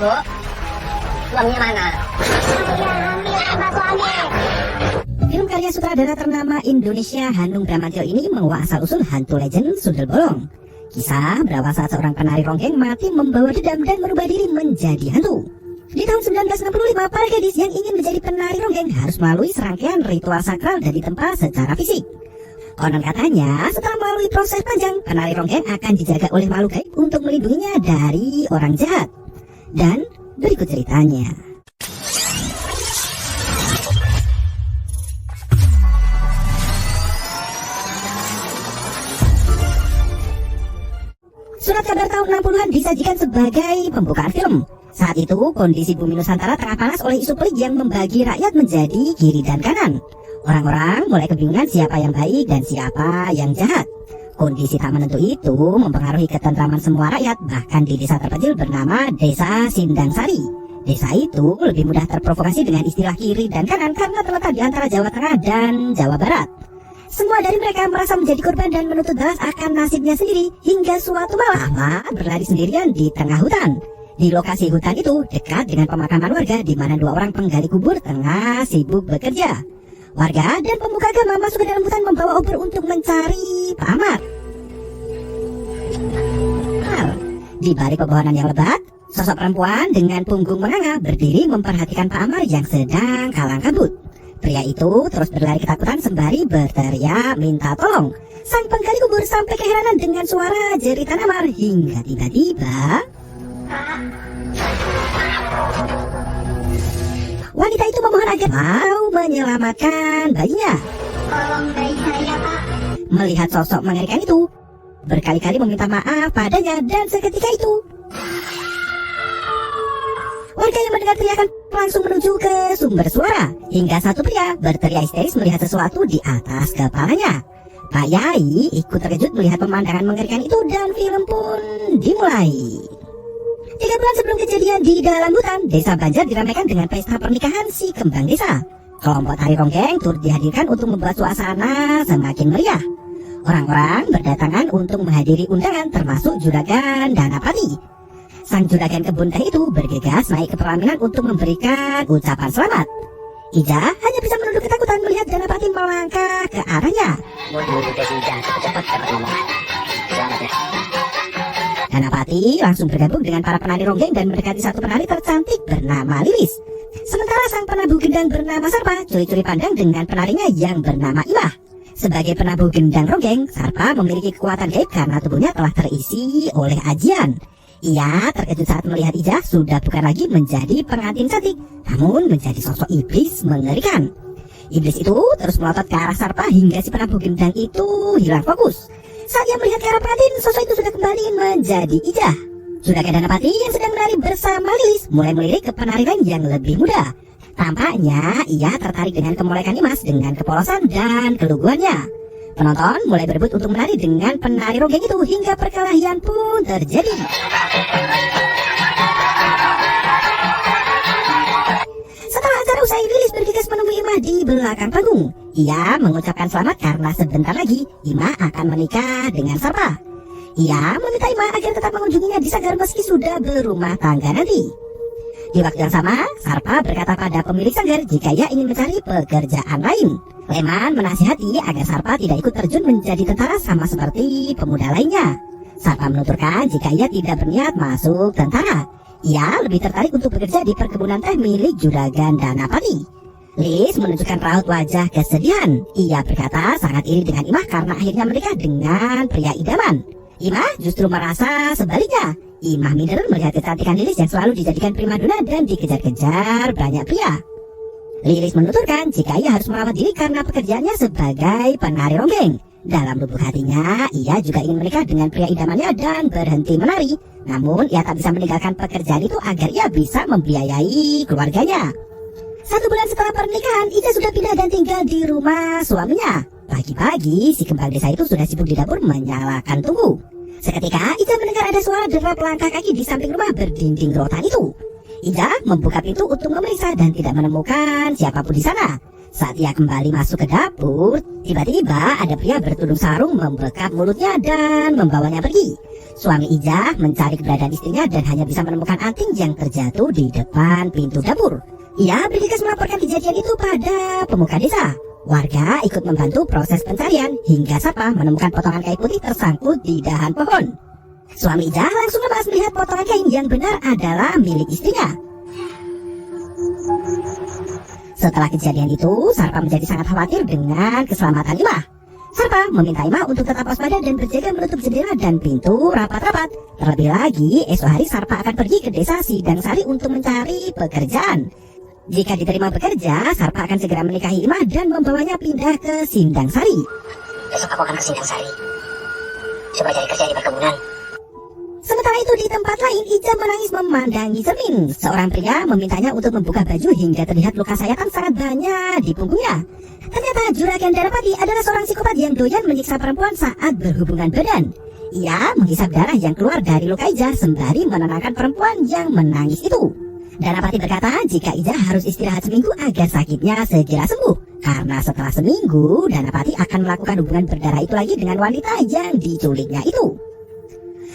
Bu. Uangnya mana? Film karya sutradara ternama Indonesia Hanung Bramantyo ini menguak asal-usul hantu legend Sundel Bolong. Kisah berawal saat seorang penari ronggeng mati membawa dendam dan merubah diri menjadi hantu. Di tahun 1965, para gadis yang ingin menjadi penari ronggeng harus melalui serangkaian ritual sakral dan ditempa secara fisik. Konon katanya, setelah melalui proses panjang, penari ronggeng akan dijaga oleh makhluk gaib untuk melindunginya dari orang jahat. Dan berikut ceritanya. Surat kabar tahun 60-an disajikan sebagai pembukaan film. Saat itu, kondisi bumi Nusantara tengah panas oleh isu pelik yang membagi rakyat menjadi kiri dan kanan. Orang-orang mulai kebingungan siapa yang baik dan siapa yang jahat. Kondisi tak menentu itu mempengaruhi ketentraman semua rakyat, bahkan di desa terpencil bernama Desa Sindangsari. Desa itu lebih mudah terprovokasi dengan istilah kiri dan kanan karena terletak di antara Jawa Tengah dan Jawa Barat. Semua dari mereka merasa menjadi korban dan menuntut balas akan nasibnya sendiri, hingga suatu malam Ahmad berlari sendirian di tengah hutan. Di lokasi hutan itu dekat dengan pemakaman warga di mana dua orang penggali kubur tengah sibuk bekerja. Warga dan pemuka agama masuk ke dalam hutan membawa obor untuk mencari Pak Ahmad. Di balik pepohonan yang lebat, sosok perempuan dengan punggung menganga berdiri memperhatikan Pak Ahmad yang sedang kalang kabut. Pria itu terus berlari ketakutan sembari berteriak minta tolong. Sang penggali kubur sampai keheranan dengan suara jeritan Amar hingga tiba-tiba wanita itu memohon agar mau menyelamatkan bayinya. Tolong bayi saya, Pak. Melihat sosok mengerikan itu, berkali-kali meminta maaf padanya dan seketika itu warga yang mendengar teriakan langsung menuju ke sumber suara, hingga satu pria berteriak histeris melihat sesuatu di atas kepalanya. Pak Yai ikut terkejut melihat pemandangan mengerikan itu dan film pun dimulai. 3 bulan sebelum kejadian di dalam hutan, Desa Banjar diramaikan dengan pesta pernikahan si kembang desa. Kelompok tari ronggeng turut dihadirkan untuk membuat suasana semakin meriah. Orang-orang berdatangan untuk menghadiri undangan termasuk juragan Danapati. Sang juragan kebun teh itu bergegas naik ke pelaminan untuk memberikan ucapan selamat. Ija hanya bisa menunduk ketakutan melihat Danapati melangkah ke arahnya. Danapati langsung bergabung dengan para penari ronggeng dan mendekati satu penari tercantik bernama Lilis. Sementara sang penabuh gendang bernama Sarpa curi-curi pandang dengan penarinya yang bernama Imah. Sebagai penabuh gendang ronggeng, Sarpa memiliki kekuatan gaib karena tubuhnya telah terisi oleh ajian. Ia terkejut saat melihat Ija sudah bukan lagi menjadi pengantin cantik, namun menjadi sosok iblis mengerikan. Iblis itu terus melotot ke arah Sarpa hingga si penabuh gendang itu hilang fokus. Saat ia melihat ke arah pengantin, sosok itu sudah kembali menjadi Ija. Juragan Danapati yang sedang menari bersama Lilis mulai melirik ke penari lain yang lebih muda. Tampaknya ia tertarik dengan kemolekan Imas dengan kepolosan dan keluguannya. Penonton mulai berebut untuk menari dengan penari ronggeng itu hingga perkelahian pun terjadi. Setelah acara usai, Lilis bergegas menemui Imah di belakang panggung. Ia mengucapkan selamat karena sebentar lagi Imah akan menikah dengan Sarpa. Ia meminta Imah agar tetap mengunjunginya di sanggar meski sudah berumah tangga nanti. Di waktu yang sama, Sarpa berkata pada pemilik sanggar jika ia ingin mencari pekerjaan lain. Leman menasihati agar Sarpa tidak ikut terjun menjadi tentara sama seperti pemuda lainnya. Sarpa menuturkan jika ia tidak berniat masuk tentara. Ia lebih tertarik untuk bekerja di perkebunan teh milik juragan Danapati. Lilis menunjukkan raut wajah kesedihan. Ia berkata sangat iri dengan Imah karena akhirnya menikah dengan pria idaman. Imah justru merasa sebaliknya. Imah minder melihat kecantikan Lilis yang selalu dijadikan primadona dan dikejar-kejar banyak pria. Lilis menuturkan jika ia harus merawat diri karena pekerjaannya sebagai penari ronggeng. Dalam lubuk hatinya, ia juga ingin menikah dengan pria idamannya dan berhenti menari. Namun, ia tak bisa meninggalkan pekerjaan itu agar ia bisa membiayai keluarganya. 1 bulan setelah pernikahan, Ija sudah pindah dan tinggal di rumah suaminya. Pagi-pagi, si kembang desa itu sudah sibuk di dapur menyalakan tungku. Seketika, Ija mendengar ada suara derap langkah kaki di samping rumah berdinding rotan itu. Ija membuka pintu untuk memeriksa dan tidak menemukan siapapun di sana. Saat ia kembali masuk ke dapur, tiba-tiba ada pria bertudung sarung membekap mulutnya dan membawanya pergi. Suami Ija mencari keberadaan istrinya dan hanya bisa menemukan anting yang terjatuh di depan pintu dapur. Ia bergegas melaporkan kejadian itu pada pemuka desa. Warga ikut membantu proses pencarian hingga Sarpa menemukan potongan kain putih tersangkut di dahan pohon. Suami Ija langsung lemas melihat potongan kain yang benar adalah milik istrinya. Setelah kejadian itu, Sarpa menjadi sangat khawatir dengan keselamatan Imah. Sarpa meminta Imah untuk tetap waspada dan berjaga menutup jendela dan pintu rapat-rapat. Terlebih lagi, esok hari Sarpa akan pergi ke desa Sindang Sari untuk mencari pekerjaan. Jika diterima bekerja, Sarpa akan segera menikahi Imah dan membawanya pindah ke Sindang Sari. Besok aku akan ke Sindang Sari. Coba cari kerja di perkebunan. Sementara itu di tempat lain, Ija menangis memandangi cermin. Seorang pria memintanya untuk membuka baju hingga terlihat luka sayatan sangat banyak di punggungnya. Ternyata Juragan Danapati adalah seorang psikopat yang doyan menyiksa perempuan saat berhubungan badan. Ia menghisap darah yang keluar dari luka Ija sembari menenangkan perempuan yang menangis itu. Danapati berkata jika Ija harus istirahat seminggu agar sakitnya segera sembuh. Karena setelah seminggu, Danapati akan melakukan hubungan berdarah itu lagi dengan wanita yang diculiknya itu.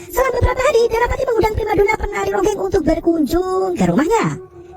Setelah beberapa hari, Danapati mengundang primadona penari ronggeng untuk berkunjung ke rumahnya.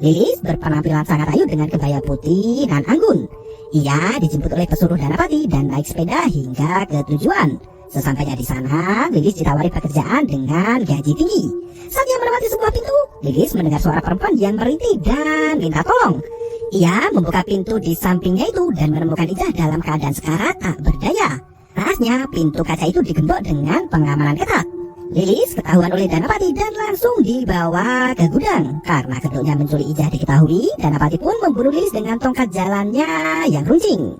Lilis berpenampilan sangat ayu dengan kebaya putih dan anggun. Ia dijemput oleh pesuruh Danapati dan naik sepeda hingga ke tujuan. Sesampainya di sana, Lilis ditawari pekerjaan dengan gaji tinggi. Saat ia melewati sebuah pintu, Lilis mendengar suara perempuan yang merintih dan minta tolong. Ia membuka pintu di sampingnya itu dan menemukan Ija dalam keadaan sekarat tak berdaya. Naasnya, pintu kaca itu digembok dengan pengamanan ketat. Lilis ketahuan oleh Danapati dan langsung dibawa ke gudang. Karena kedoknya menculik Ija diketahui, Danapati pun membunuh Lilis dengan tongkat jalannya yang runcing.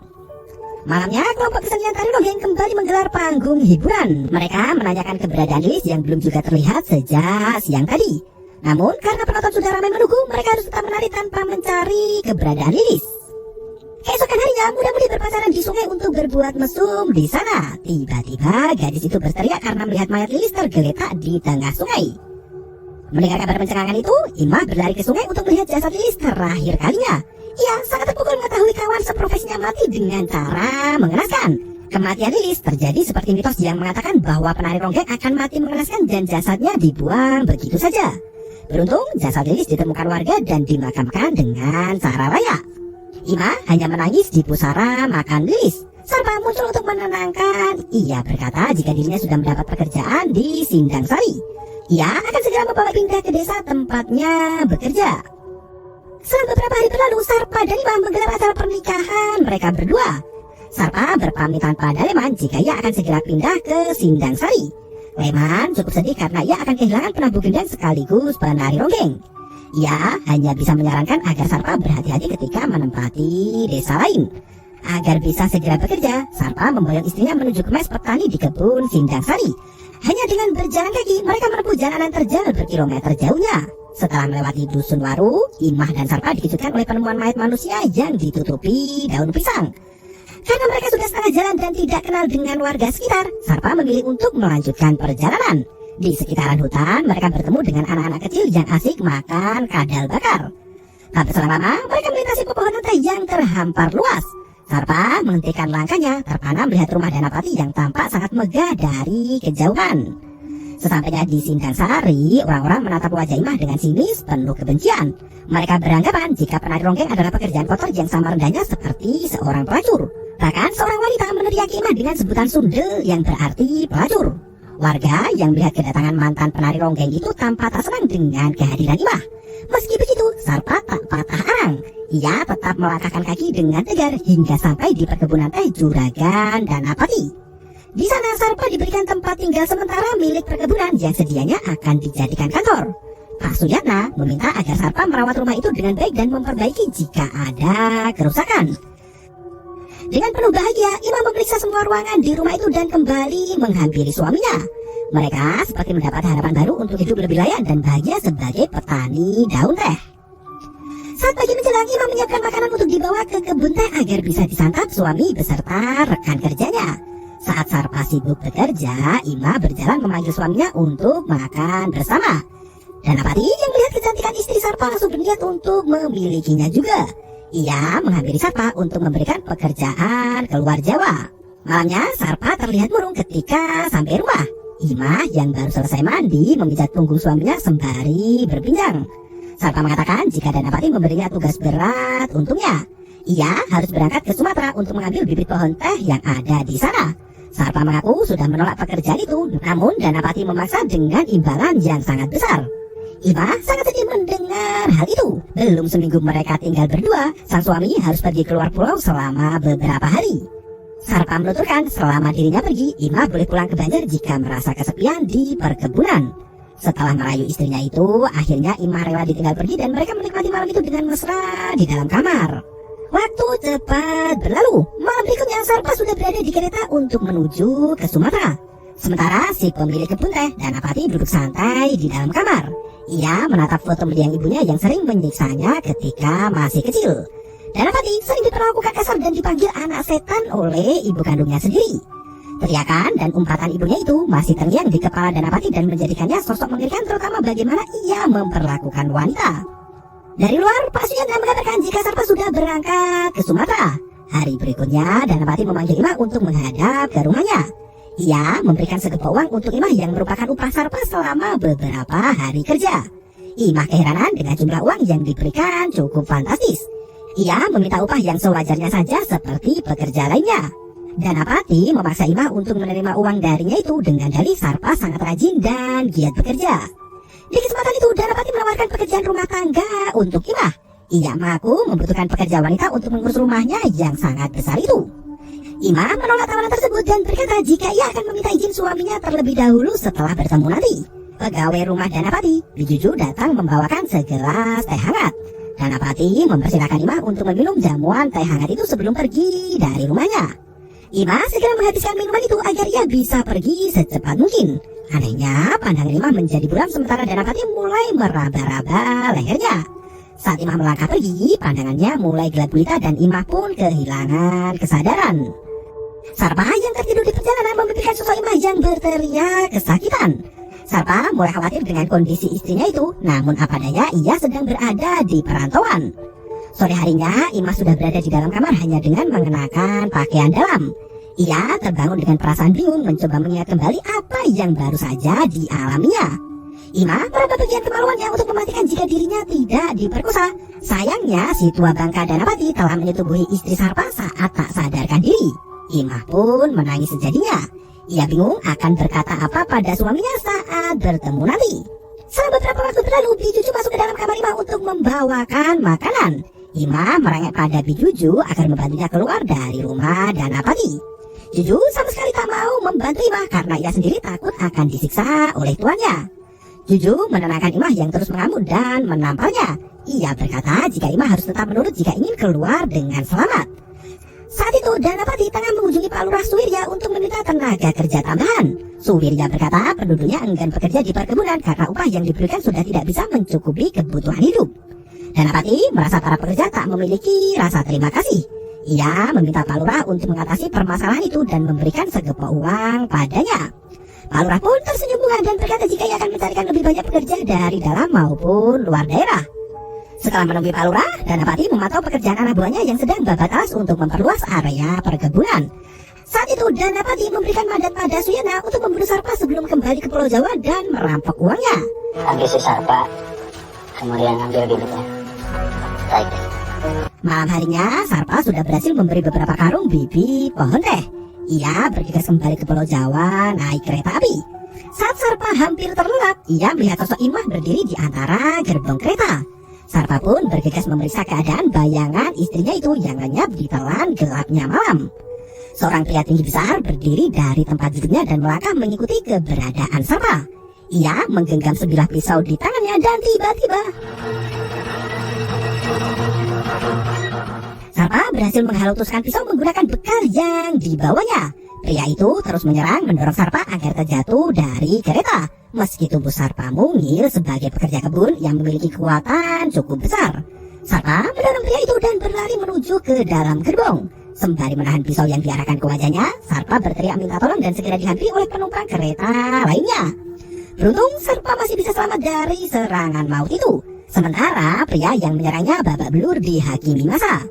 Malamnya, kelompok kesenian tari ronggeng kembali menggelar panggung hiburan. Mereka menanyakan keberadaan Lilis yang belum juga terlihat sejak siang tadi. Namun, karena penonton sudah ramai menunggu, mereka harus tetap menari tanpa mencari keberadaan Lilis. Keesokan harinya, muda-mudi berpacaran di sungai untuk berbuat mesum di sana. Tiba-tiba, gadis itu berteriak karena melihat mayat Lilis tergeletak di tengah sungai. Mendengar kabar pencengangan itu, Imah berlari ke sungai untuk melihat jasad Lilis terakhir kalinya. Ia sangat terpukul mengetahui kawan seprofesinya mati dengan cara mengenaskan. Kematian Lilis terjadi seperti mitos yang mengatakan bahwa penari ronggeng akan mati mengenaskan dan jasadnya dibuang begitu saja. Beruntung, jasad Lilis ditemukan warga dan dimakamkan dengan cara layak. Ima hanya menangis di pusara makam Lilis. Sarpa muncul untuk menenangkan. Ia berkata jika dirinya sudah mendapat pekerjaan di Sindang Sari. Ia akan segera membawa pindah ke desa tempatnya bekerja. Setelah beberapa hari berlalu, Sarpa dan Ima menggelar acara pernikahan mereka berdua. Sarpa berpamitan pada Leman jika ia akan segera pindah ke Sindang Sari. Leman cukup sedih karena ia akan kehilangan penabuh gendang sekaligus penari ronggeng. Ia hanya bisa menyarankan agar Sarpa berhati-hati ketika menempati desa lain. Agar bisa segera bekerja, Sarpa memboyong istrinya menuju ke mes petani di kebun Sindang Sari. Hanya dengan berjalan kaki, mereka menempuh jalanan terjal berkilometer jauhnya. Setelah melewati dusun Waru, Imah dan Sarpa dikejutkan oleh penemuan mayat manusia yang ditutupi daun pisang. Karena mereka sudah setengah jalan dan tidak kenal dengan warga sekitar, Sarpa memilih untuk melanjutkan perjalanan. Di sekitaran hutan, mereka bertemu dengan anak-anak kecil yang asik makan kadal bakar. Tak berselang lama, mereka melintasi pepohonan teh yang terhampar luas. Sarpa menghentikan langkahnya, terpana melihat rumah Danapati yang tampak sangat megah dari kejauhan. Sesampainya di Sindang Sari, orang-orang menatap wajah Imah dengan sinis penuh kebencian. Mereka beranggapan jika penari ronggeng adalah pekerjaan kotor yang sama rendahnya seperti seorang pelacur. Bahkan seorang wanita meneriaki Imah dengan sebutan sundel yang berarti pelacur. Warga yang melihat kedatangan mantan penari ronggeng itu tampak tak senang dengan kehadiran Imah. Meski begitu, Sarpa tak patah arang. Ia tetap melangkahkan kaki dengan tegar hingga sampai di perkebunan teh Juragan Danapati. Di sana Sarpa diberikan tempat tinggal sementara milik perkebunan yang sedianya akan dijadikan kantor. Pak Suyatna meminta agar Sarpa merawat rumah itu dengan baik dan memperbaiki jika ada kerusakan. Dengan penuh bahagia, Imam memeriksa semua ruangan di rumah itu dan kembali menghampiri suaminya. Mereka seperti mendapat harapan baru untuk hidup lebih layak dan bahagia sebagai petani daun teh. Saat pagi menjelang, Imam menyiapkan makanan untuk dibawa ke kebun teh agar bisa disantap suami beserta rekan kerjanya. Saat Sarpa sibuk bekerja, Ima berjalan memanggil suaminya untuk makan bersama. Danapati yang melihat kecantikan istri Sarpa langsung berniat untuk memilikinya juga. Ia menghampiri Sarpa untuk memberikan pekerjaan keluar Jawa. Malamnya, Sarpa terlihat murung ketika sampai rumah. Ima yang baru selesai mandi memijat punggung suaminya sembari berbincang. Sarpa mengatakan jika Danapati memberinya tugas berat untuknya, ia harus berangkat ke Sumatera untuk mengambil bibit pohon teh yang ada di sana. Sarpa mengaku sudah menolak pekerjaan itu, namun Danapati memaksa dengan imbalan yang sangat besar. Ima sangat sedih mendengar hal itu. Belum seminggu mereka tinggal berdua, sang suami harus pergi keluar pulau selama beberapa hari. Sarpa menuturkan selama dirinya pergi, Ima boleh pulang ke Banjar jika merasa kesepian di perkebunan. Setelah merayu istrinya itu, akhirnya Ima rela ditinggal pergi dan mereka menikmati malam itu dengan mesra di dalam kamar. Waktu cepat berlalu. Malam berikutnya Sarpa sudah berada di kereta untuk menuju ke Sumatera. Sementara si pemilik kebun teh Danapati duduk santai di dalam kamar. Ia menatap foto mendiang ibunya yang sering menyiksanya ketika masih kecil. Danapati sering diperlakukan kasar dan dipanggil anak setan oleh ibu kandungnya sendiri. Teriakan dan umpatan ibunya itu masih terngiang di kepala Danapati dan menjadikannya sosok mengerikan, terutama bagaimana ia memperlakukan wanita. Dari luar, Pak Suyatna mengatakan jika Sarpa sudah berangkat ke Sumatera. Hari berikutnya, Danapati memanggil Ima untuk menghadap ke rumahnya. Ia memberikan segepok uang untuk Ima yang merupakan upah Sarpa selama beberapa hari kerja. Ima keheranan dengan jumlah uang yang diberikan cukup fantastis. Ia meminta upah yang sewajarnya saja seperti pekerja lainnya. Danapati memaksa Ima untuk menerima uang darinya itu dengan dalih Sarpa sangat rajin dan giat bekerja. Di kesempatan itu Danapati menawarkan pekerjaan rumah tangga untuk Ima. Ia mengaku membutuhkan pekerja wanita untuk mengurus rumahnya yang sangat besar itu. Ima menolak tawaran tersebut dan berkata jika ia akan meminta izin suaminya terlebih dahulu setelah bertemu nanti. Pegawai rumah Danapati, Bijuju, datang membawakan segelas teh hangat. Danapati mempersilahkan Ima untuk meminum jamuan teh hangat itu sebelum pergi dari rumahnya. Ima segera menghabiskan minuman itu agar ia bisa pergi secepat mungkin. Anehnya, pandangan Ima menjadi buram sementara Danapati mulai meraba-raba lehernya. Saat Ima melangkah pergi, pandangannya mulai gelap gulita dan Ima pun kehilangan kesadaran. Sarpa yang tertidur di perjalanan memimpikan sosok Ima yang berteriak kesakitan. Sarpa mulai khawatir dengan kondisi istrinya itu, namun apa daya ia sedang berada di perantauan. Sore harinya, Ima sudah berada di dalam kamar hanya dengan mengenakan pakaian dalam. Ia terbangun dengan perasaan bingung mencoba mengingat kembali apa yang baru saja dialaminya. Ima meraba bagian kemaluannya untuk memastikan jika dirinya tidak diperkosa. Sayangnya si tua bangka Danapati telah menyetubuhi istri Sarpa saat tak sadarkan diri. Ima pun menangis sejadinya. Ia bingung akan berkata apa pada suaminya saat bertemu nanti. Setelah beberapa waktu berlalu, Bijuju masuk ke dalam kamar Ima untuk membawakan makanan. Ima merengek pada Bijuju agar membantunya keluar dari rumah Danapati. Juju sama sekali tak mau membantu Ima karena ia sendiri takut akan disiksa oleh tuannya. Juju menenangkan Ima yang terus mengamuk dan menampalnya. Ia berkata jika Ima harus tetap menurut jika ingin keluar dengan selamat. Saat itu Danapati tengah mengunjungi Pak Lurah Suwirya untuk meminta tenaga kerja tambahan. Suwirya berkata penduduknya enggan bekerja di perkebunan karena upah yang diberikan sudah tidak bisa mencukupi kebutuhan hidup. Danapati merasa para pekerja tak memiliki rasa terima kasih. Ia meminta Pak Lurah untuk mengatasi permasalahan itu dan memberikan segepok uang padanya. Pak Lurah pun tersenyum bunga dan berkata jika ia akan mencarikan lebih banyak pekerja dari dalam maupun luar daerah. Setelah menunggu Pak Lurah, Danapati memantau pekerjaan anak buahnya yang sedang babat alas untuk memperluas area perkebunan. Saat itu Danapati memberikan mandat pada Suyatna untuk membunuh Sarpa sebelum kembali ke Pulau Jawa dan merampok uangnya. Ambil si Sarpa, kemudian ambil bibitnya. Baik. Malam harinya, Sarpa sudah berhasil memberi beberapa karung bibit pohon teh. Ia bergegas kembali ke Pulau Jawa naik kereta api. Saat Sarpa hampir terlelap, ia melihat sosok Imah berdiri di antara gerbong kereta. Sarpa pun bergegas memeriksa keadaan bayangan istrinya itu yang lenyap di telan gelapnya malam. Seorang pria tinggi besar berdiri dari tempat duduknya dan melangkah mengikuti keberadaan Sarpa. Ia menggenggam sebilah pisau di tangannya dan tiba-tiba Sarpa berhasil menghalutuskan pisau menggunakan bekal yang dibawanya. Pria itu terus menyerang mendorong Sarpa agar terjatuh dari kereta. Meski tubuh Sarpa mungil sebagai pekerja kebun yang memiliki kekuatan cukup besar, Sarpa mendorong pria itu dan berlari menuju ke dalam gerbong. Sembari menahan pisau yang diarahkan ke wajahnya, Sarpa berteriak minta tolong dan segera dihampiri oleh penumpang kereta lainnya. Beruntung Sarpa masih bisa selamat dari serangan maut itu. Sementara pria yang menyerangnya babak belur dihakimi massa.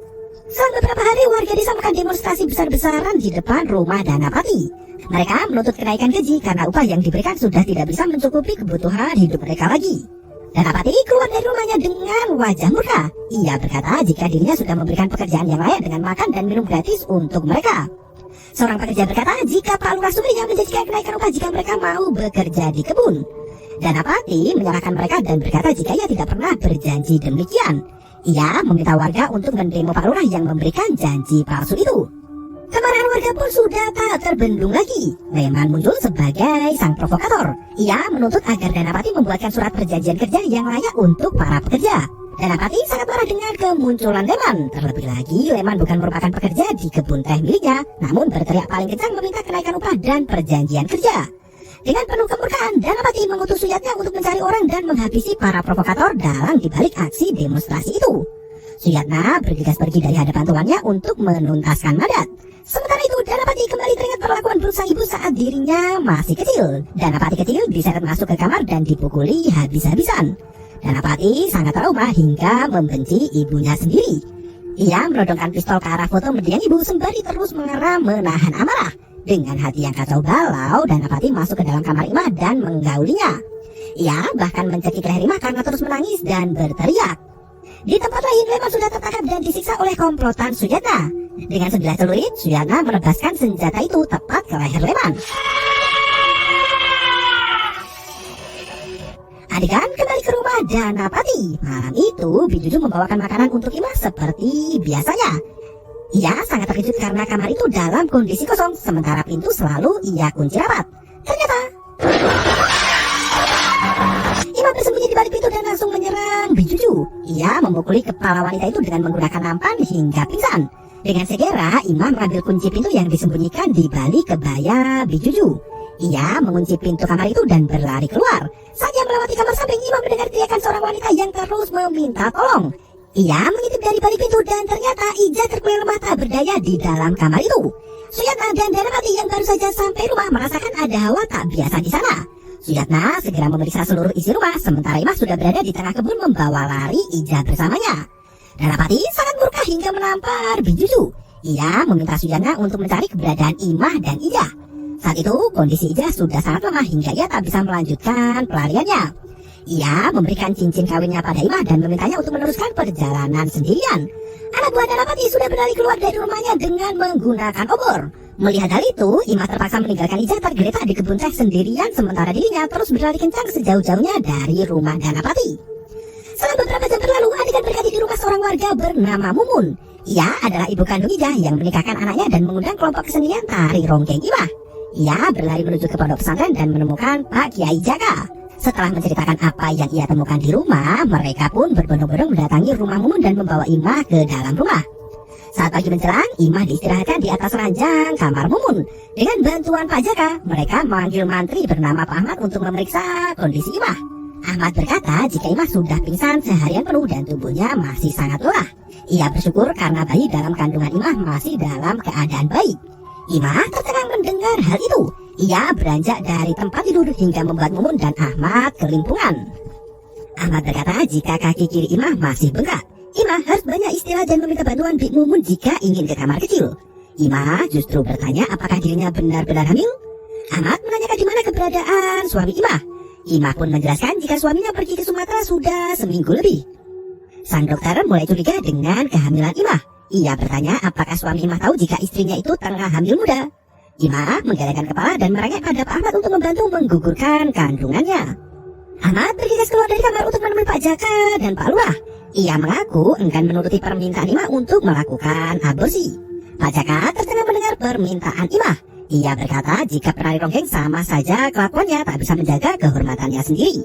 Selang beberapa hari warga desa melakukan demonstrasi besar-besaran di depan rumah Danapati. Mereka menuntut kenaikan gaji karena upah yang diberikan sudah tidak bisa mencukupi kebutuhan hidup mereka lagi. Danapati keluar dari rumahnya dengan wajah murka. Ia berkata jika dirinya sudah memberikan pekerjaan yang layak dengan makan dan minum gratis untuk mereka. Seorang pekerja berkata jika Pak Lurah Sumbernya menjanjikan kenaikan upah jika mereka mau bekerja di kebun. Danapati menyalahkan mereka dan berkata jika ia tidak pernah berjanji demikian. Ia meminta warga untuk mendemo Pak Lurah yang memberikan janji palsu itu. Kemarahan warga pun sudah tak terbendung lagi. Leman muncul sebagai sang provokator. Ia menuntut agar Danapati membuatkan surat perjanjian kerja yang layak untuk para pekerja. Danapati sangat marah dengan kemunculan Leman. Terlebih lagi, Leman bukan merupakan pekerja di kebun teh miliknya, namun berteriak paling kencang meminta kenaikan upah dan perjanjian kerja. Dengan penuh kemurkaan, Danapati mengutus Suyatna untuk mencari orang dan menghabisi para provokator dalang dibalik aksi demonstrasi itu. Suyatna bergegas pergi dari hadapan tuannya untuk menuntaskan Madat. Sementara itu, Danapati kembali teringat perlakuan buruk sang ibu saat dirinya masih kecil. Danapati kecil diseret masuk ke kamar dan dipukuli habis-habisan. Danapati sangat trauma hingga membenci ibunya sendiri. Ia menodongkan pistol ke arah foto mendiang ibu sembari terus mengeram menahan amarah. Dengan hati yang kacau balau, Danapati masuk ke dalam kamar Imah dan menggaulinya. Ia bahkan mencekik leher Imah karena terus menangis dan berteriak. Di tempat lain, Leman sudah tertangkap dan disiksa oleh komplotan Suyatna. Dengan sebilah celurit, Suyatna menebaskan senjata itu tepat ke leher Leman. Adegan kembali ke rumah Danapati. Malam itu, Bijuju membawakan makanan untuk Imah seperti biasanya. Ia sangat terkejut karena kamar itu dalam kondisi kosong, sementara pintu selalu ia kunci rapat. Ternyata Imah bersembunyi di balik pintu dan langsung menyerang Bijuju. Ia memukuli kepala wanita itu dengan menggunakan nampan hingga pingsan. Dengan segera, Imah mengambil kunci pintu yang disembunyikan di balik kebaya Bijuju. Ia mengunci pintu kamar itu dan berlari keluar. Saat ia melewati kamar samping, Imah mendengar teriakan seorang wanita yang terus meminta tolong. Ia mengintip dari balik pintu dan ternyata Ija terkuil lemah tak berdaya di dalam kamar itu. Suyatna dan Danapati yang baru saja sampai rumah merasakan ada hawa tak biasa di sana. Suyatna segera memeriksa seluruh isi rumah, sementara Imah sudah berada di tengah kebun membawa lari Ija bersamanya. Danapati sangat murka hingga menampar Bijuju. Ia meminta Suyatna untuk mencari keberadaan Imah dan Ija. Saat itu kondisi Ija sudah sangat lemah hingga ia tak bisa melanjutkan pelariannya. Ia memberikan cincin kawinnya pada Imah dan memintanya untuk meneruskan perjalanan sendirian. Anak buah Danapati sudah berlari keluar dari rumahnya dengan menggunakan obor. Melihat hal itu, Imah terpaksa meninggalkan Ija tergeletak di kebun teh sendirian sementara dirinya terus berlari kencang sejauh-jauhnya dari rumah Danapati. Setelah beberapa jam berlalu, adegan berganti di rumah seorang warga bernama Mumun. Ia adalah ibu kandung Ija yang menikahkan anaknya dan mengundang kelompok kesenian tari ronggeng Imah. Ia berlari menuju ke pondok pesantren dan menemukan Pak Kiai Jaka. Setelah menceritakan apa yang ia temukan di rumah, mereka pun berbondong-bondong mendatangi rumah Mumun dan membawa Imah ke dalam rumah. Saat pagi menjelang, Imah diistirahatkan di atas ranjang kamar Mumun. Dengan bantuan Pak Jaka, mereka memanggil mantri bernama Pak Ahmad untuk memeriksa kondisi Imah. Ahmad berkata jika Imah sudah pingsan seharian penuh dan tubuhnya masih sangat lelah. Ia bersyukur karena bayi dalam kandungan Imah masih dalam keadaan baik. Imah tercengang mendengar hal itu. Ia beranjak dari tempat tidur hingga membuat Mumun dan Ahmad kelimpungan. Ahmad berkata jika kaki kiri Imah masih bengkak, Imah harus banyak istirahat dan meminta bantuan Bik Mumun jika ingin ke kamar kecil. Imah justru bertanya apakah dirinya benar-benar hamil. Ahmad menanyakan di mana keberadaan suami Imah. Imah pun menjelaskan jika suaminya pergi ke Sumatera sudah seminggu lebih. Sang dokter mulai curiga dengan kehamilan Imah. Ia bertanya apakah suami Imah tahu jika istrinya itu tengah hamil muda. Imah menggelengkan kepala dan merengek pada Pak Ahmad untuk membantu menggugurkan kandungannya. Ahmad bergegas keluar dari kamar untuk menemui Pak Jaka dan Pak Lurah. Ia mengaku enggan menuruti permintaan Imah untuk melakukan aborsi. Pak Jaka tercengang mendengar permintaan Imah. Ia berkata jika penari ronggeng sama saja kelakuannya tak bisa menjaga kehormatannya sendiri.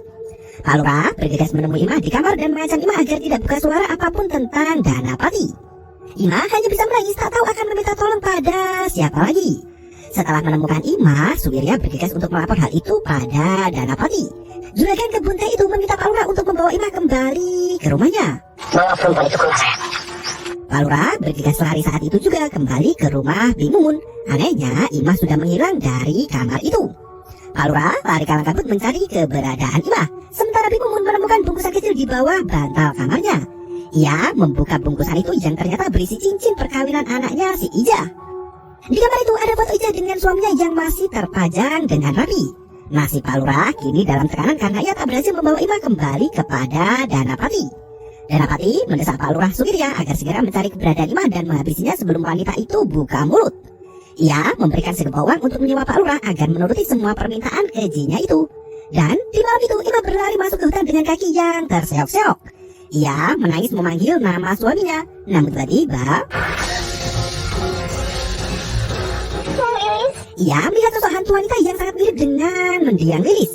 Pak Lurah bergegas menemui Imah di kamar dan mengancam Imah agar tidak buka suara apapun tentang Danapati. Imah hanya bisa menangis tak tahu akan meminta tolong pada siapa lagi. Setelah menemukan Imah, Suwirya bergegas untuk melapor hal itu pada Danapati. Juragan kebun teh itu meminta Pak Lurah untuk membawa Imah kembali ke rumahnya. Bawa perempuan itu keluar saya. Pak Lurah bergegas lari saat itu juga kembali ke rumah Bik Mumun. Anehnya, Imah sudah menghilang dari kamar itu. Pak Lurah lari kalang kabut mencari keberadaan Imah. Sementara Bik Mumun menemukan bungkusan kecil di bawah bantal kamarnya. Ia membuka bungkusan itu yang ternyata berisi cincin perkawinan anaknya si Ija. Di kamar itu ada foto Ica dengan suaminya yang masih terpajang dengan rapi. Nasib Pak Lurah kini dalam tekanan karena ia tak berhasil membawa Ima kembali kepada Danapati. Danapati mendesak Pak Lurah Sugirya agar segera mencari keberadaan Ima dan menghabisinya sebelum wanita itu buka mulut. Ia memberikan segepa uang untuk menyewa Pak Lurah agar menuruti semua permintaan kejinya itu. Dan di malam itu Ima berlari masuk ke hutan dengan kaki yang terseok-seok. Ia menangis memanggil nama suaminya, namun tiba-tiba ia melihat sosok hantu wanita yang sangat mirip dengan mendiang Lilis.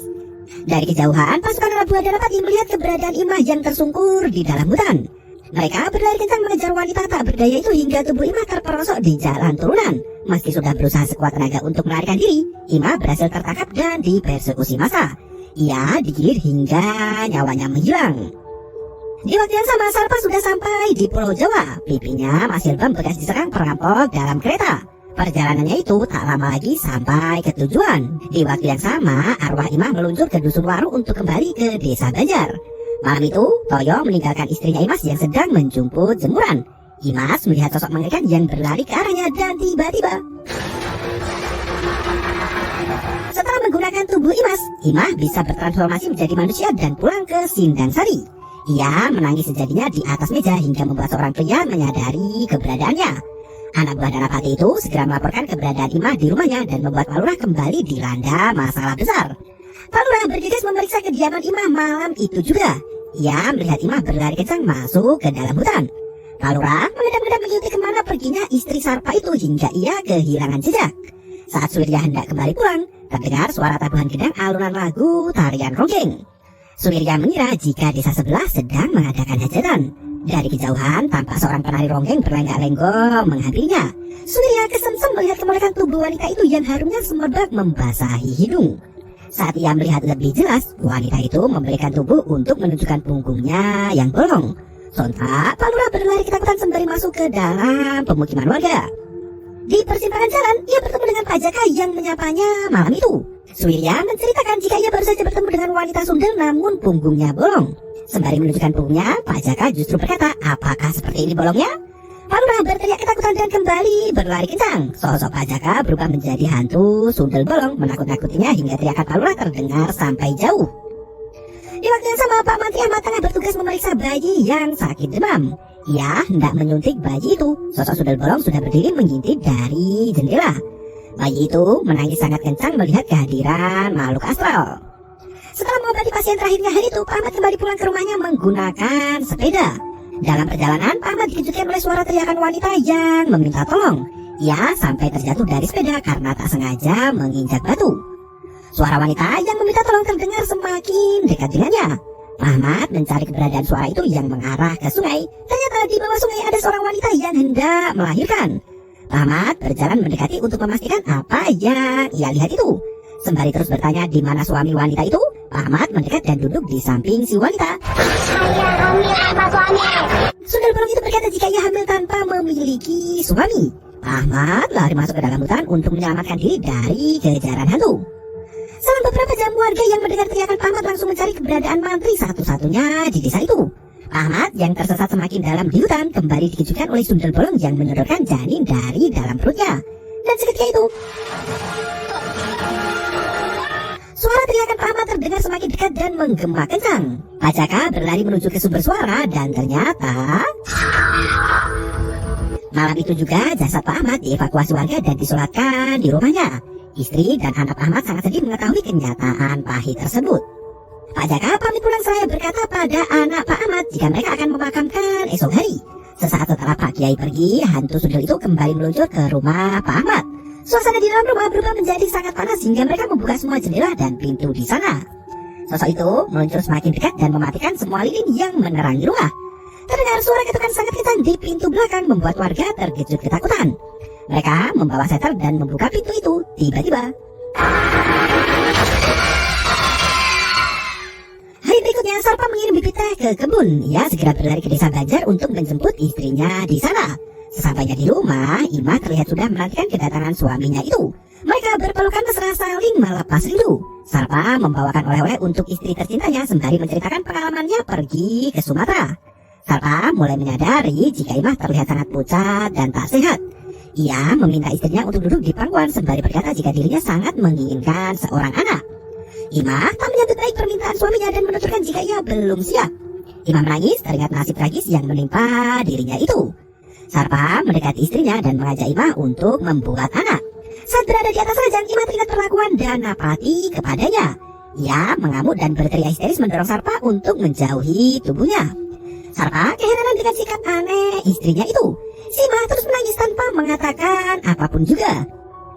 Dari kejauhan, pasukan anak buah Danapati melihat keberadaan Ima yang tersungkur di dalam hutan. Mereka berlari kencang mengejar wanita tak berdaya itu hingga tubuh Ima terperosok di jalan turunan. Meski sudah berusaha sekuat tenaga untuk melarikan diri, Ima berhasil tertangkap dan dipersekusi massa. Ia digilir hingga nyawanya menghilang. Di waktu yang sama, Sarpa sudah sampai di Pulau Jawa. Pipinya masih lebam bekas diserang perampok dalam kereta. Perjalanannya itu tak lama lagi sampai ke tujuan. Di waktu yang sama, arwah Ima meluncur ke Dusun Waru untuk kembali ke Desa Banjar. Malam itu, Toyo meninggalkan istrinya Imas yang sedang menjemput jemuran. Imas melihat sosok mengerikan yang berlari ke arahnya dan tiba-tiba setelah menggunakan tubuh Imas, Ima bisa bertransformasi menjadi manusia dan pulang ke Sindang Sari. Ia menangis sejadinya di atas meja hingga membuat seorang pria menyadari keberadaannya. Anak buah Danapati itu segera melaporkan keberadaan Ima di rumahnya dan membuat Pak Lurah kembali dilanda masalah besar. Pak Lurah bergegas memeriksa kediaman Ima malam itu juga. Ia melihat Ima berlari kencang masuk ke dalam hutan. Pak Lurah mengedap-edap mengikuti kemana perginya istri Sarpa itu hingga ia kehilangan jejak. Saat Surya hendak kembali pulang, terdengar suara tabuhan gendang alunan lagu tarian ronggeng. Surya mengira jika desa sebelah sedang mengadakan hajatan. Dari kejauhan, tampak seorang penari ronggeng berlenggak-lenggok menghampirinya. Surya kesemsem melihat kemolekan tubuh wanita itu yang harumnya semerbak membasahi hidung. Saat ia melihat lebih jelas, wanita itu memberikan tubuh untuk menunjukkan punggungnya yang bolong. Sontak, Pak Lurah berlari ketakutan sembari masuk ke dalam pemukiman warga. Di persimpangan jalan, ia bertemu dengan Pak Jaka yang menyapanya malam itu. Surya menceritakan jika ia baru saja bertemu dengan wanita sundel namun punggungnya bolong. Sembari menunjukkan punggungnya, Pak Jaka justru berkata, apakah seperti ini bolongnya? Pak Lurah berteriak ketakutan dan kembali berlari kencang. Sosok Pak Jaka berubah menjadi hantu sundel bolong, menakut-nakutinya hingga teriakan Pak Lurah terdengar sampai jauh. Di waktu yang sama, Pak Mantri Ahmad tengah bertugas memeriksa bayi yang sakit demam. Ia hendak menyuntik bayi itu. Sosok sundel bolong sudah berdiri mengintip dari jendela. Bayi itu menangis sangat kencang melihat kehadiran makhluk astral. Setelah mengobati pasien terakhirnya hari itu, Pak Ahmad kembali pulang ke rumahnya menggunakan sepeda. Dalam perjalanan, Pak Ahmad dikejutkan oleh suara teriakan wanita yang meminta tolong. Ia sampai terjatuh dari sepeda karena tak sengaja menginjak batu. Suara wanita yang meminta tolong terdengar semakin dekat dengannya. Pak Ahmad mencari keberadaan suara itu yang mengarah ke sungai. Ternyata di bawah sungai ada seorang wanita yang hendak melahirkan. Pak Ahmad berjalan mendekati untuk memastikan apa yang ia lihat itu. Sembari terus bertanya di mana suami wanita itu, Pak Ahmad mendekat dan duduk di samping si wanita. Saya hamil tanpa suami. Sundel bolong itu berkata jika ia hamil tanpa memiliki suami. Pak Ahmad lari masuk ke dalam hutan untuk menyelamatkan diri dari kejaran hantu. Selang beberapa jam, warga yang mendengar teriakan Pak Ahmad langsung mencari keberadaan mantri satu-satunya di desa itu. Pak Ahmad yang tersesat semakin dalam di hutan kembali dikejutkan oleh sundel bolong yang menyodorkan janin dari dalam perutnya. Dan seketika itu, suara teriakan Pak Ahmad terdengar semakin dekat dan menggema kencang. Pak Jaka berlari menuju ke sumber suara dan ternyata malam itu juga jasad Pak Ahmad dievakuasi warga dan disolatkan di rumahnya. Istri dan anak Ahmad sangat sedih mengetahui kenyataan pahit tersebut. Pak Jaka pamit pulang seraya berkata pada anak Pak Ahmad jika mereka akan memakamkan esok hari. Sesaat setelah Pak Kiai pergi, hantu sundel itu kembali meluncur ke rumah Pak Ahmad. Suasana di dalam rumah berubah menjadi sangat panas hingga mereka membuka semua jendela dan pintu di sana. Sosok itu meluncur semakin dekat dan mematikan semua lilin yang menerangi rumah. Terdengar suara ketukan sangat kencang di pintu belakang membuat warga terkejut ketakutan. Mereka membawa setel dan membuka pintu itu. Tiba-tiba, hari berikutnya Sarpa mengirim bibit teh ke kebun. Ia segera berlari ke desa Banjar untuk menjemput istrinya di sana. Sesampainya di rumah, Ima terlihat sudah menantikan kedatangan suaminya itu. Mereka berpelukan mesra saling melepas rindu. Sarpa membawakan oleh-oleh untuk istri tercintanya sembari menceritakan pengalamannya pergi ke Sumatera. Sarpa mulai menyadari jika Ima terlihat sangat pucat dan tak sehat. Ia meminta istrinya untuk duduk di pangkuan sembari berkata jika dirinya sangat menginginkan seorang anak. Imah tak menyambut baik permintaan suaminya dan menuturkan jika ia belum siap. Imah menangis teringat nasib tragis yang menimpa dirinya itu. Sarpa mendekati istrinya dan mengajak Imah untuk membuat anak. Saat berada di atas ranjang, Imah teringat perlakuan Danapati kepadanya. Ia mengamuk dan berteriak histeris mendorong Sarpa untuk menjauhi tubuhnya. Sarpa keheranan dengan sikap aneh istrinya itu. Si Imah terus menangis tanpa mengatakan apapun juga.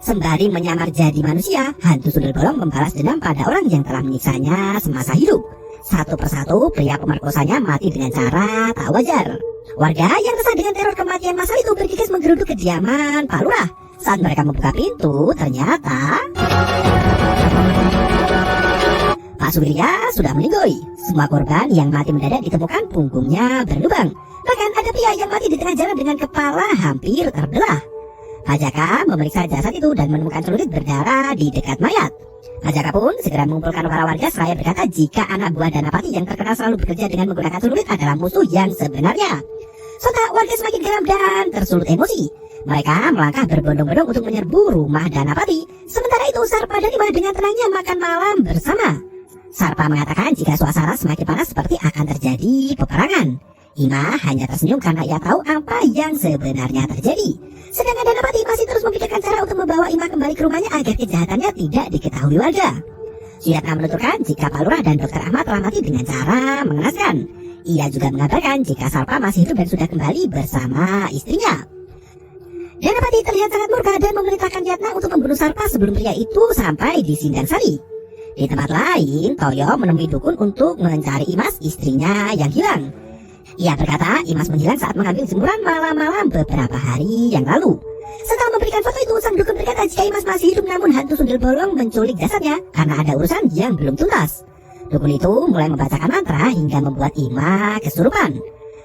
Sembari menyamar jadi manusia, hantu sundel bolong membalas dendam pada orang yang telah menyiksanya semasa hidup. Satu persatu pria pemerkosanya mati dengan cara tak wajar. Warga yang resah dengan teror kematian massal itu bergegas menggeruduk kediaman Pak Lurah. Saat mereka membuka pintu, ternyata Pak Surya sudah meninggoy. Semua korban yang mati mendadak ditemukan punggungnya berlubang. Bahkan ada pria yang mati di tengah jalan dengan kepala hampir terbelah. Pak Jaka memeriksa jasad itu dan menemukan celurit berdarah di dekat mayat. Pak Jaka pun segera mengumpulkan para warga seraya berkata jika anak buah Danapati yang terkenal selalu bekerja dengan menggunakan celurit adalah musuh yang sebenarnya. Sontak warga semakin geram dan tersulut emosi. Mereka melangkah berbondong-bondong untuk menyerbu rumah Danapati. Sementara itu Sarpa dan Imah dengan tenangnya makan malam bersama. Sarpa mengatakan jika suasana semakin panas seperti akan terjadi peperangan. Imah hanya tersenyum karena ia tahu apa yang sebenarnya terjadi. Sedangkan Danapati masih terus memikirkan cara untuk membawa Imah kembali ke rumahnya agar kejahatannya tidak diketahui warga. Suyatna menuturkan jika Pak Lurah dan Dr. Ahmad telah mati dengan cara mengenaskan. Ia juga mengabarkan jika Sarpa masih hidup dan sudah kembali bersama istrinya. Danapati terlihat sangat murka dan memerintahkan Yatna untuk membunuh Sarpa sebelum pria itu sampai di Sindang Sari. Di tempat lain, Toyo menemui dukun untuk mencari Imas, istrinya yang hilang. Ia berkata Imas menghilang saat mengambil jemuran malam-malam beberapa hari yang lalu. Setelah memberikan foto itu, sang dukun berkata jika Imas masih hidup namun hantu sundel bolong menculik jasadnya karena ada urusan yang belum tuntas. Dukun itu mulai membacakan mantra hingga membuat Imah kesurupan.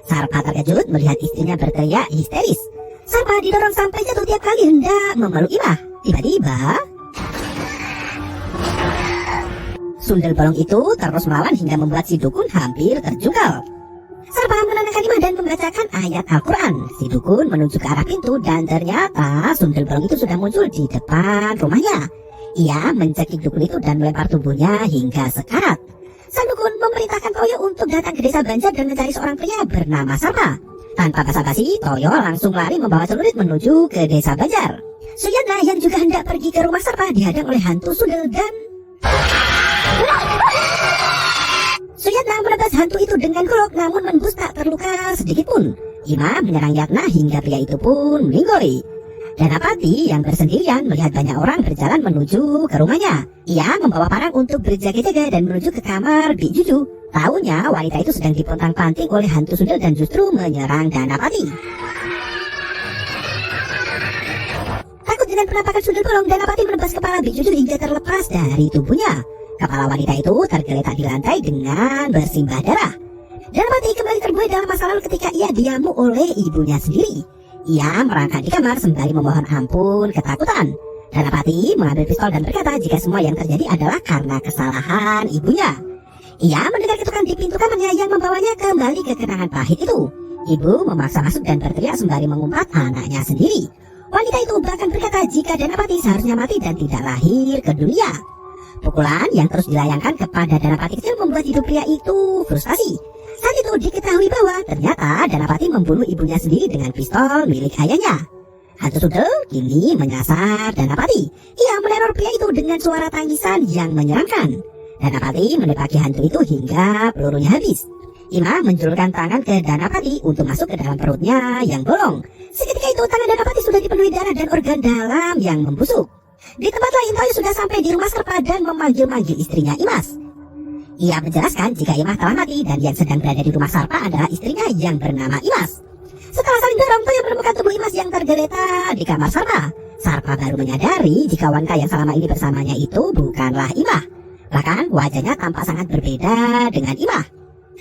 Sarpa terkejut melihat istrinya berteriak histeris. Sarpa didorong sampai jatuh tiap kali hendak memeluk Imah. Tiba-tiba sundel bolong itu terus melawan hingga membuat si dukun hampir terjungkal. Sarpa menenangkan Imah dan membacakan ayat Al-Quran. Si dukun menunjuk ke arah pintu dan ternyata sundel bolong itu sudah muncul di depan rumahnya. Ia mencekik dukun itu dan melempar tubuhnya hingga sekarat. Sang dukun memerintahkan Toyo untuk datang ke desa Banjar dan mencari seorang pria bernama Sarpa. Tanpa basa-basi, Toyo langsung lari membawa celurit menuju ke desa Banjar. Suyatna yang juga hendak pergi ke rumah Sarpa dihadang oleh hantu sundel dan Suyatna menebas hantu itu dengan golok namun menembus tak terluka sedikit pun. Imah menyerang Yatna hingga pria itu pun meninggoy. Danapati yang bersendirian melihat banyak orang berjalan menuju ke rumahnya. Ia membawa parang untuk berjaga-jaga dan menuju ke kamar Bik Juju. Taunya wanita itu sedang dipontang-panting oleh hantu sundel dan justru menyerang Danapati. Takut dengan penampakan sundel bolong, Danapati menebas kepala Bik Juju hingga terlepas dari tubuhnya. Kepala wanita itu tergeletak di lantai dengan bersimbah darah. Danapati kembali terbuai dalam masa lalu ketika ia diamuk oleh ibunya sendiri. Ia merangkak di kamar sembari memohon ampun ketakutan. Danapati mengambil pistol dan berkata jika semua yang terjadi adalah karena kesalahan ibunya. Ia mendengar ketukan di pintu kamarnya yang membawanya kembali ke kenangan pahit itu. Ibu memaksa masuk dan berteriak sembari mengumpat anaknya sendiri. Wanita itu bahkan berkata jika Danapati seharusnya mati dan tidak lahir ke dunia. Pukulan yang terus dilayangkan kepada Danapati kecil membuat hidup pria itu frustasi. Saat itu diketahui bahwa ternyata Danapati membunuh ibunya sendiri dengan pistol milik ayahnya. Hantu sundel kini menyasar Danapati. Ia meneror pria itu dengan suara tangisan yang menyeramkan. Danapati menepaki hantu itu hingga pelurunya habis. Imah menjulurkan tangan ke Danapati untuk masuk ke dalam perutnya yang bolong. Seketika itu tangan Danapati sudah dipenuhi darah dan organ dalam yang membusuk. Di tempat lain Toyo sudah sampai di rumah Sarpa dan memanggil-manggil istrinya Imas. Ia menjelaskan jika Imah telah mati dan yang sedang berada di rumah Sarpa adalah istrinya yang bernama Imas. Setelah saling dorong, Toyo menemukan tubuh Imas yang tergeletak di kamar Sarpa. Sarpa baru menyadari jika wanita yang selama ini bersamanya itu bukanlah Imah. Bahkan wajahnya tampak sangat berbeda dengan Imah.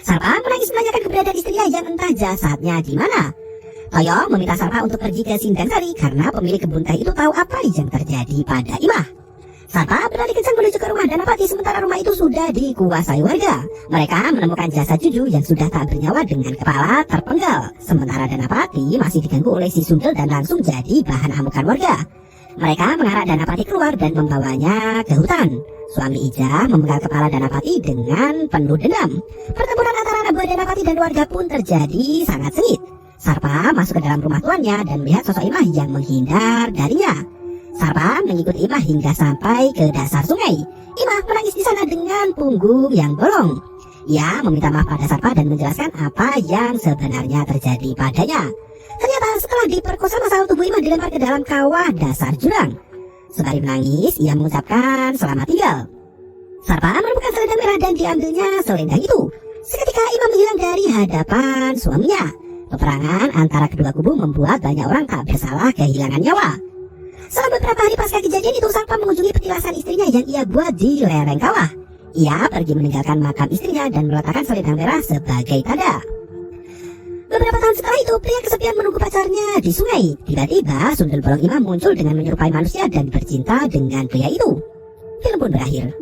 Sarpa menangis menanyakan keberadaan istrinya yang entah jasadnya di mana. Toyo meminta Sarpa untuk pergi ke Sindang Sari karena pemilik kebun teh itu tahu apa yang terjadi pada Imah. Sarpa berlari kencang menuju ke rumah Danapati sementara rumah itu sudah dikuasai warga. Mereka menemukan jasad Juju yang sudah tak bernyawa dengan kepala terpenggal. Sementara Danapati masih diganggu oleh si Sundel dan langsung jadi bahan amukan warga. Mereka mengarak Danapati keluar dan membawanya ke hutan. Suami Ija memenggal kepala Danapati dengan penuh dendam. Pertempuran antara anak buah Danapati dan warga pun terjadi sangat sengit. Sarpa masuk ke dalam rumah tuannya dan melihat sosok Imah yang menghindar darinya. Sarpa mengikuti Imah hingga sampai ke dasar sungai. Imah menangis di sana dengan punggung yang bolong. Ia meminta maaf pada Sarpa dan menjelaskan apa yang sebenarnya terjadi padanya. Ternyata setelah diperkosa masal, tubuh Imah dilempar ke dalam kawah dasar jurang. Sembari menangis, ia mengucapkan selamat tinggal. Sarpa menemukan selendang merah dan diambilnya selendang itu. Seketika Imah menghilang dari hadapan suaminya. Peperangan antara kedua kubu membuat banyak orang tak bersalah kehilangan nyawa. Selama beberapa hari pasca kejadian itu, Sarpa mengunjungi petilasan istrinya yang ia buat di lereng kawah. Ia pergi meninggalkan makam istrinya dan meletakkan selendang merah sebagai tanda. Beberapa tahun setelah itu, pria kesepian menunggu pacarnya di sungai. Tiba-tiba Sundel Bolong Imah muncul dengan menyerupai manusia dan bercinta dengan pria itu. Film pun berakhir.